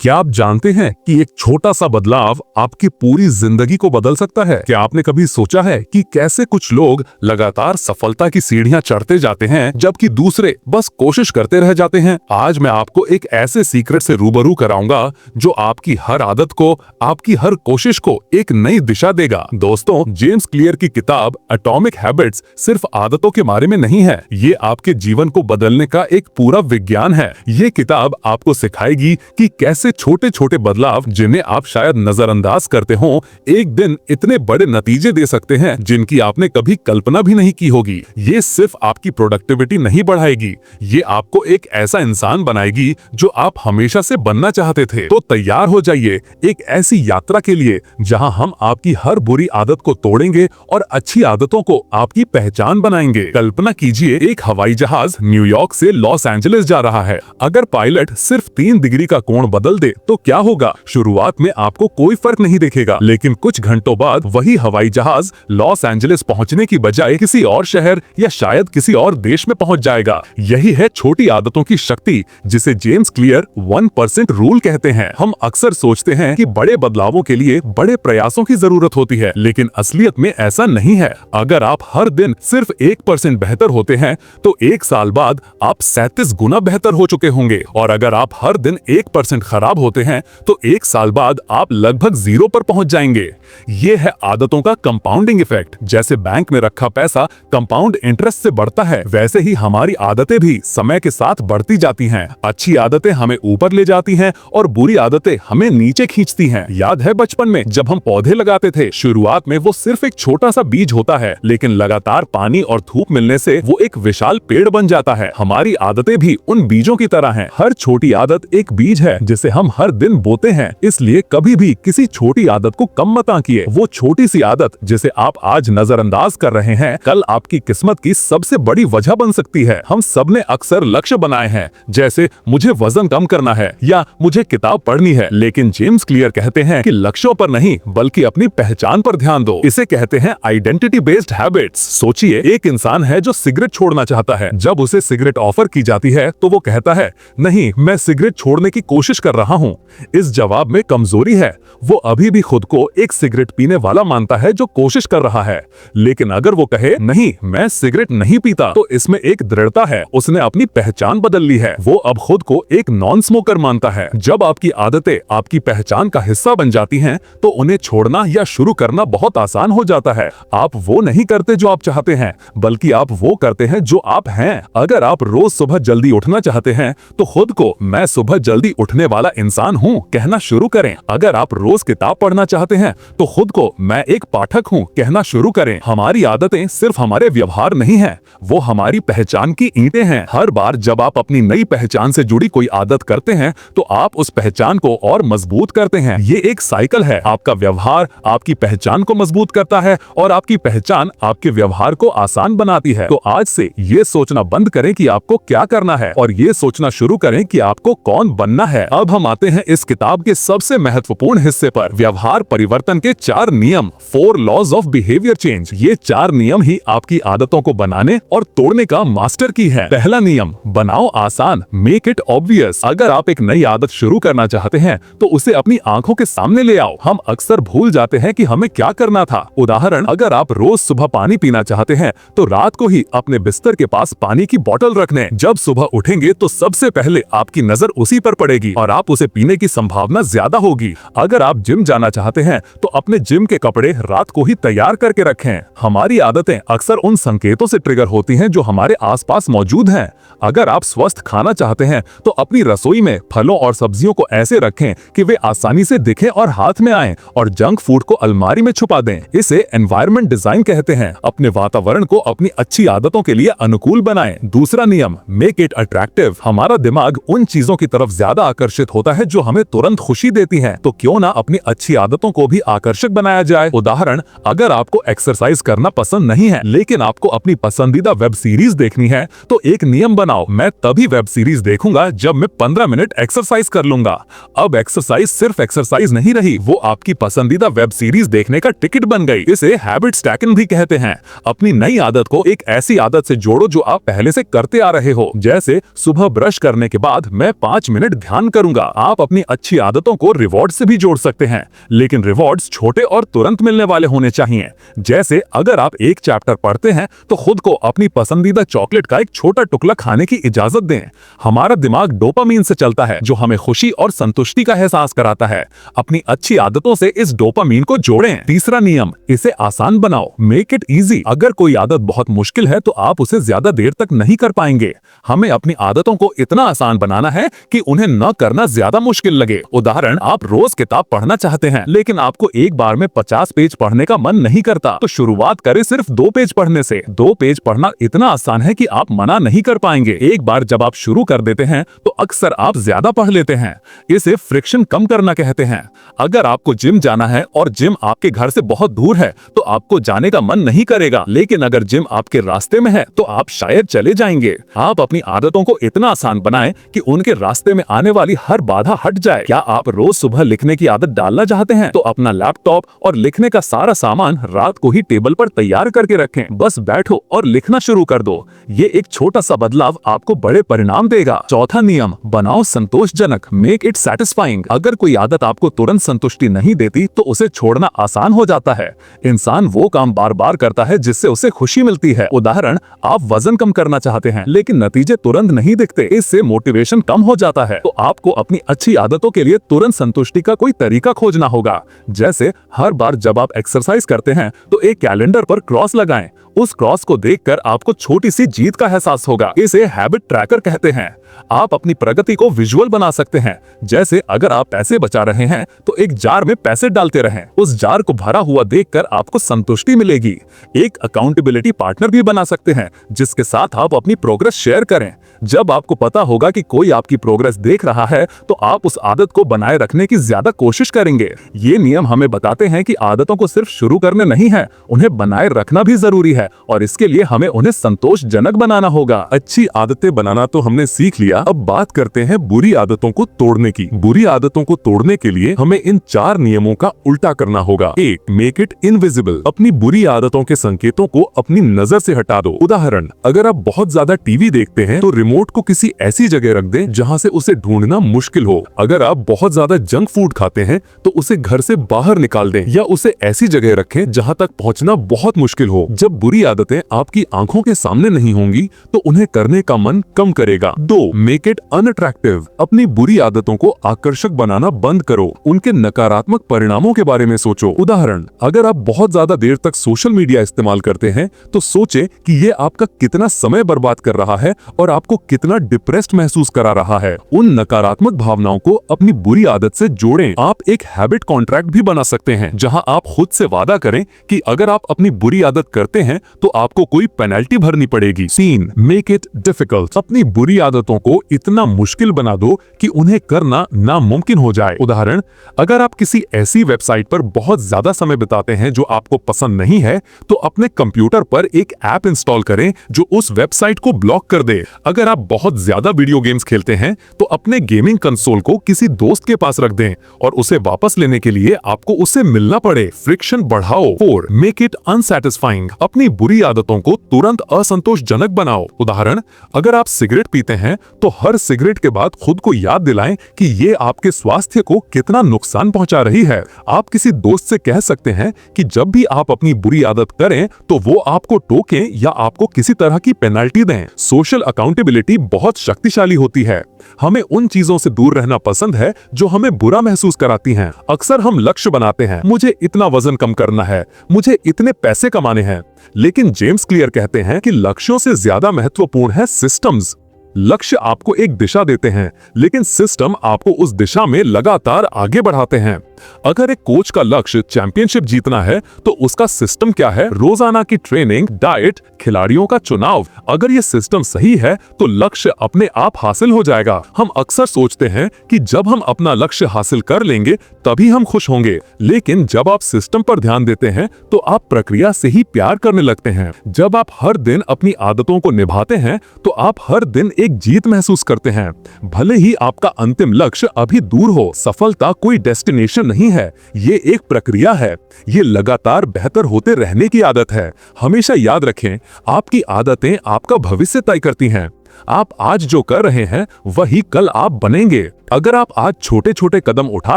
क्या आप जानते हैं कि एक छोटा सा बदलाव आपकी पूरी जिंदगी को बदल सकता है? क्या आपने कभी सोचा है कि कैसे कुछ लोग लगातार सफलता की सीढ़ियां चढ़ते जाते हैं जबकि दूसरे बस कोशिश करते रह जाते हैं? आज मैं आपको एक ऐसे सीक्रेट से रूबरू कराऊंगा जो आपकी हर आदत को, आपकी हर कोशिश को एक नई दिशा देगा। दोस्तों, जेम्स क्लियर की किताब एटॉमिक हैबिट्स सिर्फ आदतों के बारे में नहीं है, ये आपके जीवन को बदलने का एक पूरा विज्ञान है। ये किताब आपको सिखाएगी कि कैसे छोटे छोटे बदलाव, जिन्हें आप शायद नजरअंदाज करते हो, एक दिन इतने बड़े नतीजे दे सकते हैं जिनकी आपने कभी कल्पना भी नहीं की होगी। ये सिर्फ आपकी प्रोडक्टिविटी नहीं बढ़ाएगी, ये आपको एक ऐसा इंसान बनाएगी जो आप हमेशा से बनना चाहते थे। तो तैयार हो जाइए एक ऐसी यात्रा के लिए जहां हम आपकी हर बुरी आदत को तोड़ेंगे और अच्छी आदतों को आपकी पहचान बनाएंगे। कल्पना कीजिए, एक हवाई जहाज न्यूयॉर्क से लॉस एंजलिस जा रहा है। अगर पायलट सिर्फ 3 डिग्री का कोण बदल दे तो क्या होगा? शुरुआत में आपको कोई फर्क नहीं दिखेगा, लेकिन कुछ घंटों बाद वही हवाई जहाज लॉस एंजलिस पहुंचने की बजाय किसी और शहर या शायद किसी और देश में पहुंच जाएगा। यही है छोटी आदतों की शक्ति, जिसे जेम्स क्लियर 1% रूल कहते हैं। हम अक्सर सोचते हैं कि बड़े बदलावों के लिए बड़े प्रयासों की जरूरत होती है, लेकिन असलियत में ऐसा नहीं है। अगर आप हर दिन सिर्फ 1% बेहतर होते हैं तो 1 साल बाद आप 37 गुना बेहतर हो चुके होंगे, और अगर आप हर दिन 1% खराब होते हैं तो 1 साल बाद आप लगभग 0 पर पहुंच जाएंगे। ये है आदतों का कंपाउंडिंग इफेक्ट। जैसे बैंक में रखा पैसा कंपाउंड इंटरेस्ट से बढ़ता है, वैसे ही हमारी आदतें भी समय के साथ बढ़ती जाती हैं। अच्छी आदतें हमें ऊपर ले जाती हैं और बुरी आदतें हमें नीचे खींचती हैं। याद है बचपन में जब हम पौधे लगाते थे, शुरुआत में वो सिर्फ एक छोटा सा बीज होता है, लेकिन लगातार पानी और धूप मिलने से वो एक विशाल पेड़ बन जाता है। हमारी आदतें भी उन बीजों की तरह हैं। हर छोटी आदत एक बीज है जिसे हम हर दिन बोते हैं। इसलिए कभी भी किसी छोटी आदत को कम मत आंकिए। वो छोटी सी आदत जिसे आप आज नजरअंदाज कर रहे हैं, कल आपकी किस्मत की सबसे बड़ी वजह बन सकती है। हम सबने अक्सर लक्ष्य बनाए हैं, जैसे मुझे वजन कम करना है या मुझे किताब पढ़नी है, लेकिन जेम्स क्लियर कहते हैं कि लक्ष्यों पर नहीं बल्कि अपनी पहचान पर ध्यान दो। इसे कहते हैं आइडेंटिटी बेस्ड हैबिट्स। सोचिए, एक इंसान है जो सिगरेट छोड़ना चाहता है। जब उसे सिगरेट ऑफर की जाती है तो वो कहता है, नहीं, मैं सिगरेट छोड़ने की कोशिश कर रहा हूँ। इस जवाब में कमजोरी है। वो अभी भी खुद को एक सिगरेट पीने वाला मानता है जो कोशिश कर रहा है। लेकिन अगर वो कहे, नहीं, मैं सिगरेट नहीं पीता, तो इसमें एक दृढ़ता है। उसने अपनी पहचान बदल ली है। वो अब खुद को एक नॉन स्मोकर मानता है। जब आपकी आदतें आपकी पहचान का हिस्सा बन जाती हैं, तो उन्हें छोड़ना या शुरू करना बहुत आसान हो जाता है। आप वो नहीं करते जो आप चाहते हैं, बल्कि आप वो करते हैं जो आप हैं। अगर आप रोज सुबह जल्दी उठना चाहते हैं, तो खुद को मैं सुबह जल्दी उठने वाला इंसान हूँ कहना शुरू करें। अगर आप रोज किताब पढ़ना चाहते हैं, तो खुद को मैं एक पाठक हूँ कहना शुरू करें। हमारी आदतें सिर्फ हमारे व्यवहार नहीं है, वो हमारी पहचान की ईंटें हैं। हर बार जब आप अपनी नई पहचान से जुड़ी कोई आदत करते हैं, तो आप उस पहचान को और मजबूत करते हैं। ये एक साइकिल है। आपका व्यवहार आपकी पहचान को मजबूत करता है और आपकी पहचान आपके व्यवहार को आसान बनाती है। तो आज से ये सोचना बंद करें कि आपको क्या करना है और ये सोचना शुरू करें कि आपको कौन बनना है। अब हम आते हैं इस किताब के सबसे महत्वपूर्ण हिस्से पर, व्यवहार परिवर्तन के 4 नियम, 4 लॉज ऑफ बिहेवियर चेंज। ये 4 नियम ही आपकी आदतों को बनाने और तोड़ने का मास्टर की है। पहला नियम, बनाओ आसान, मेक इट ऑब्वियस। अगर आप एक नई आदत शुरू करना चाहते हैं, तो उसे अपनी आंखों के सामने ले आओ। हम अक्सर भूल जाते हैं कि हमें क्या करना था। उदाहरण, अगर आप रोज सुबह पानी पीना चाहते हैं, तो रात को ही अपने बिस्तर के पास पानी की बोतल रख लें। जब सुबह उठेंगे तो सबसे पहले आपकी नजर उसी पर पड़ेगी और आप उसे पीने की संभावना ज्यादा होगी। अगर आप जिम जाना चाहते हैं, तो अपने जिम के कपड़े रात को ही तैयार करके रखें। हमारी आदतें अक्सर उन संकेतों से ट्रिगर होती हैं जो हमारे आसपास मौजूद हैं। अगर आप स्वस्थ खाना चाहते हैं, तो अपनी रसोई में फलों और सब्जियों को ऐसे रखें कि वे आसानी से दिखें और हाथ में आएं, और जंक फूड को अलमारी में छुपा दें। इसे एनवायरनमेंट डिजाइन कहते हैं। अपने वातावरण को अपनी अच्छी आदतों के लिए अनुकूल बनाएं। दूसरा नियम, मेक इट अट्रैक्टिव। हमारा दिमाग उन चीजों की तरफ ज्यादा आकर्षित होता है जो हमें तुरंत खुशी देती हैं। तो क्यों ना अपनी अच्छी आदतों को भी आकर्षक बनाया जाए। उदाहरण, अगर आपको एक्सरसाइज करना पसंद नहीं है, लेकिन आपको अपनी पसंदीदा वेब सीरीज देखनी है, तो एक नियम बनाओ, मैं तभी वेब सीरीज देखूंगा जब मैं 15 मिनट एक्सरसाइज कर लूंगा। अब एक्सरसाइज सिर्फ एक्सरसाइज नहीं रही, वो आपकी पसंदीदा वेब सीरीज देखने का टिकट बन गई। इसे हैबिट स्टैकिंग भी कहते हैं। अपनी नई आदत को एक ऐसी आदत से जोड़ो जो आप पहले से करते आ रहे हो। जैसे सुबह ब्रश करने के बाद मैं 5 मिनट ध्यान करूंगा। आप अपनी अच्छी आदतों को रिवॉर्ड से भी जोड़ सकते हैं, लेकिन रिवॉर्ड्स छोटे और तुरंत मिलने वाले होने चाहिए। जैसे अगर आप एक चैप्टर पढ़ते हैं तो खुद को अपनी पसंदीदा चॉकलेट का एक छोटा टुकड़ा खाने की इजाजत दें। हमारा दिमाग डोपामीन से चलता है, जो हमें खुशी और संतुष्टि का एहसास कराता है। अपनी अच्छी आदतों से इस डोपामीन को जोड़ें। तीसरा नियम, इसे आसान बनाओ, मेक इट इजी। अगर कोई आदत बहुत मुश्किल है तो आप उसे ज्यादा देर तक नहीं कर पाएंगे। हमें अपनी आदतों को इतना आसान बनाना है कि उन्हें न करना ज्यादा मुश्किल लगे। उदाहरण, आप रोज किताब पढ़ना चाहते हैं लेकिन आपको एक बार में 50 पेज पढ़ने का मन नहीं करता, तो शुरुआत करें सिर्फ 2 पेज पढ़ने से। 2 पेज पढ़ना इतना आसान है कि आप मना नहीं कर पाएंगे। एक बार जब आप शुरू कर देते हैं तो अक्सर आप ज्यादा पढ़ लेते हैं। इसे फ्रिक्शन कम करना कहते हैं। अगर आपको जिम जाना है और जिम आपके घर से बहुत दूर है तो आपको जाने का मन नहीं करेगा, लेकिन अगर जिम आपके रास्ते में है तो आप शायद चले जाएंगे। आप अपनी आदतों को इतना आसान बनाएं कि उनके रास्ते में आने वाली हर बाधा हट जाए। क्या आप रोज सुबह लिखने की आदत डालना चाहते हैं तो अपना लैपटॉप और लिखने का सारा सामान रात को ही टेबल पर तैयार करके रखें। बस बैठो और लिखना शुरू कर दो। ये एक छोटा सा बदलाव आपको बड़े परिणाम देगा। चौथा नियम, बनाओ संतोषजनक, मेक इट सैटिस्फाइंग। अगर कोई आदत आपको तुरंत संतुष्टि नहीं देती तो उसे छोड़ना आसान हो जाता है। इंसान वो काम बार बार करता है जिससे उसे खुशी मिलती है। उदाहरण, आप वजन कम करना चाहते हैं लेकिन नतीजे तुरंत नहीं दिखते, इससे मोटिवेशन कम हो जाता है। तो आपको अपनी अच्छी आदतों के लिए तुरंत संतुष्टि का कोई तरीका खोजना होगा। जैसे हर बार जब आप एक्सरसाइज करते हैं तो एक कैलेंडर पर क्रॉस लगाएं। उस क्रॉस को देखकर आपको छोटी सी जीत का एहसास होगा। इसे हैबिट ट्रैकर कहते हैं। आप अपनी प्रगति को विजुअल बना सकते हैं। जैसे अगर आप पैसे बचा रहे हैं तो एक जार में पैसे डालते रहें। उस जार को भरा हुआ देखकर आपको संतुष्टि मिलेगी। एक अकाउंटेबिलिटी पार्टनर भी बना सकते हैं जिसके साथ आप अपनी प्रोग्रेस शेयर करें। जब आपको पता होगा कि कोई आपकी प्रोग्रेस देख रहा है तो आप उस आदत को बनाए रखने की ज्यादा कोशिश करेंगे। ये नियम हमें बताते हैं कि आदतों को सिर्फ शुरू करने नहीं है, उन्हें बनाए रखना भी जरूरी है और इसके लिए हमें उन्हें संतोषजनक बनाना होगा। अच्छी आदतें बनाना तो हमने सीख लिया, अब बात करते हैं बुरी आदतों को तोड़ने की। बुरी आदतों को तोड़ने के लिए हमें इन 4 नियमों का उल्टा करना होगा। 1. Make it invisible. अपनी बुरी आदतों के संकेतों को अपनी नजर से हटा दो। उदाहरण, अगर आप बहुत ज्यादा टीवी देखते हैं तो रिमोट को किसी ऐसी जगह रख दें जहां से उसे ढूंढना मुश्किल हो। अगर आप बहुत ज्यादा जंक फूड खाते हैं तो उसे घर से बाहर निकाल दें या उसे ऐसी जगह रखें जहां तक पहुंचना बहुत मुश्किल हो। जब बुरी आदतें आपकी आंखों के सामने नहीं होंगी तो उन्हें करने का मन कम करेगा। 2. Make it unattractive. अपनी बुरी आदतों को आकर्षक बनाना बंद करो। उनके नकारात्मक परिणामों के बारे में सोचो। उदाहरण, अगर आप बहुत ज्यादा देर तक सोशल मीडिया इस्तेमाल करते हैं तो सोचें कि ये आपका कितना समय बर्बाद कर रहा है और आपको कितना डिप्रेस्ड महसूस करा रहा है। उन नकारात्मक भावनाओं को अपनी बुरी आदत से जोड़ें। आप एक हैबिट कॉन्ट्रैक्ट भी बना सकते हैं जहां आप खुद से वादा करें कि अगर आप अपनी बुरी आदत करते हैं तो आपको कोई पेनल्टी भरनी पड़ेगी। 3. Make it difficult. अपनी बुरी आदतों को इतना मुश्किल बना दो कि उन्हें करना नामुमकिन हो जाए। उदाहरण, अगर आप किसी ऐसी वेबसाइट पर बहुत ज्यादा समय बिताते हैं जो आपको पसंद नहीं है तो अपने कंप्यूटर पर एक ऐप इंस्टॉल करें जो उस वेबसाइट को ब्लॉक कर दे। अगर आप बहुत ज्यादा वीडियो गेम्स खेलते हैं तो अपने गेमिंग कंसोल को किसी दोस्त के पास रख दें और उसे वापस लेने के लिए आपको उससे मिलना पड़े। फ्रिक्शन बढ़ाओ। 4. Make it unsatisfying. अपनी बुरी आदतों को तुरंत असंतोषजनक बनाओ। उदाहरण, अगर आप सिगरेट पीते हैं तो हर सिगरेट के बाद खुद को याद दिलाएं कि ये आपके स्वास्थ्य को कितना नुकसान पहुंचा रही है। आप किसी दोस्त से कह सकते हैं कि जब भी आप अपनी बुरी आदत करें तो वो आपको टोकें या आपको किसी तरह की पेनल्टी दें। सोशल अकाउंटेबिलिटी बहुत शक्तिशाली होती है। हमें उन चीजों से दूर रहना पसंद है जो हमें बुरा महसूस कराती हैं। अक्सर हम लक्ष्य बनाते हैं, मुझे इतना वजन कम करना है, मुझे इतने पैसे कमाने हैं, लेकिन जेम्स क्लियर कहते हैं कि लक्ष्यों से ज्यादा महत्वपूर्ण है सिस्टम्स। लक्ष्य आपको एक दिशा देते हैं लेकिन सिस्टम आपको उस दिशा में लगातार आगे बढ़ाते हैं। अगर एक कोच का लक्ष्य चैंपियनशिप जीतना है तो उसका सिस्टम क्या है? रोजाना की ट्रेनिंग, डाइट, खिलाड़ियों का चुनाव। अगर ये सिस्टम सही है तो लक्ष्य अपने आप हासिल हो जाएगा। हम अक्सर सोचते हैं कि जब हम अपना लक्ष्य हासिल कर लेंगे तभी हम खुश होंगे, लेकिन जब आप सिस्टम पर ध्यान देते हैं तो आप प्रक्रिया से ही प्यार करने लगते हैं। जब आप हर दिन अपनी आदतों को निभाते हैं तो आप हर दिन एक जीत महसूस करते हैं। भले ही आपका अंतिम लक्ष्य अभी दूर हो, सफलता कोई डेस्टिनेशन नहीं है, ये एक प्रक्रिया है। ये लगातार बेहतर होते रहने की आदत है। हमेशा याद रखें, आपकी आदतें आपका भविष्य तय करती हैं। आप आज जो कर रहे हैं वही कल आप बनेंगे। अगर आप आज छोटे छोटे कदम उठा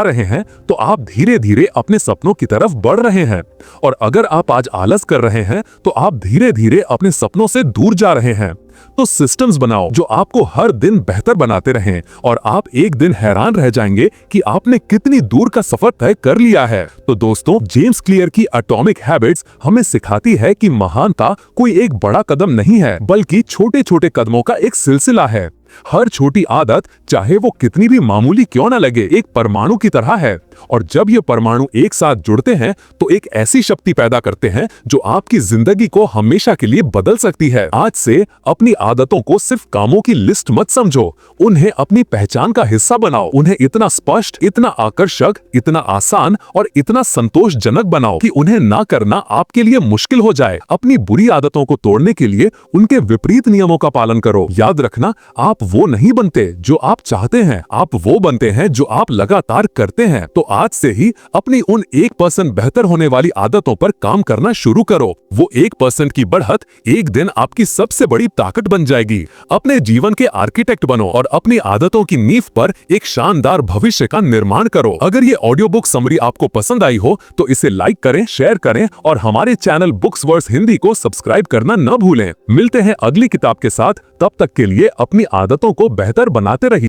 रहे हैं तो आप धीरे धीरे अपने सपनों की तरफ बढ़ रहे हैं, और अगर आप आज आलस कर रहे हैं तो आप धीरे धीरे अपने सपनों से दूर जा रहे हैं। तो सिस्टम्स बनाओ जो आपको हर दिन बेहतर बनाते रहें, और आप एक दिन हैरान रह जाएंगे कि आपने कितनी दूर का सफर तय कर लिया है। तो दोस्तों, जेम्स क्लियर की एटॉमिक हैबिट्स हमें सिखाती है कि महानता कोई एक बड़ा कदम नहीं है, बल्कि छोटे छोटे कदमों का एक सिलसिला है। हर छोटी आदत, चाहे वो कितनी भी मामूली क्यों ना लगे, एक परमाणु की तरह है, और जब ये परमाणु एक साथ जुड़ते हैं तो एक ऐसी शक्ति पैदा करते हैं जो आपकी जिंदगी को हमेशा के लिए बदल सकती है। आज से अपनी आदतों को सिर्फ कामों की लिस्ट मत समझो, उन्हें अपनी पहचान का हिस्सा बनाओ। उन्हें इतना स्पष्ट, इतना आकर्षक, इतना आसान और इतना संतोषजनक बनाओ कि उन्हें ना करना आपके लिए मुश्किल हो जाए। अपनी बुरी आदतों को तोड़ने के लिए उनके विपरीत नियमों का पालन करो। याद रखना, आप वो नहीं बनते जो आप चाहते हैं, आप वो बनते हैं जो आप लगातार करते हैं। तो आज से ही अपनी उन 1% बेहतर होने वाली आदतों पर काम करना शुरू करो। वो 1% की बढ़त एक दिन आपकी सबसे बड़ी ताकत बन जाएगी। अपने जीवन के आर्किटेक्ट बनो और अपनी आदतों की नींव पर एक शानदार भविष्य का निर्माण करो। अगर ये ऑडियो बुक समरी आपको पसंद आई हो तो इसे लाइक करें, शेयर करें और हमारे चैनल बुक्स वर्स हिंदी को सब्सक्राइब करना न भूलें। मिलते हैं अगली किताब के साथ, तब तक के लिए अपनी आदतों को बेहतर बनाते रहिए।